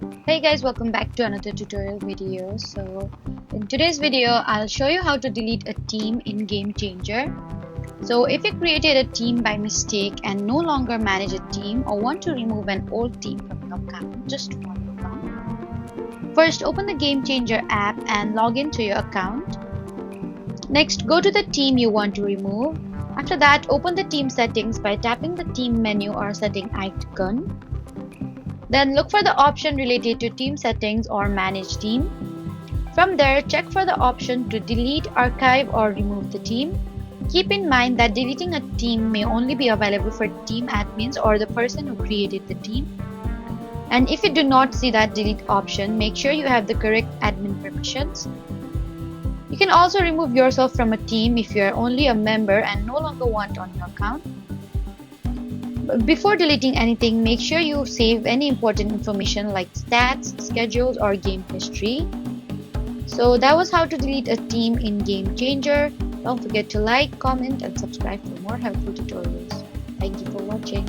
Hey guys, welcome back to another tutorial video. So in today's video, I'll show you how to delete a team in GameChanger. So if you created a team by mistake and no longer manage a team or want to remove an old team from your account, just follow along. First, open the GameChanger app and log into your account. Next, go to the team you want to remove. After that, open the team settings by tapping the team menu or setting icon. Then look for the option related to team settings or manage team. From there, check for the option to delete, archive, or remove the team. Keep in mind that deleting a team may only be available for team admins or the person who created the team. And if you do not see that delete option, make sure you have the correct admin permissions. You can also remove yourself from a team if you are only a member and no longer want on your account. Before deleting anything, make sure you save any important information like stats, schedules, or game history. So that was how to delete a team in GameChanger. Don't forget to like, comment, and subscribe for more helpful tutorials. Thank you for watching.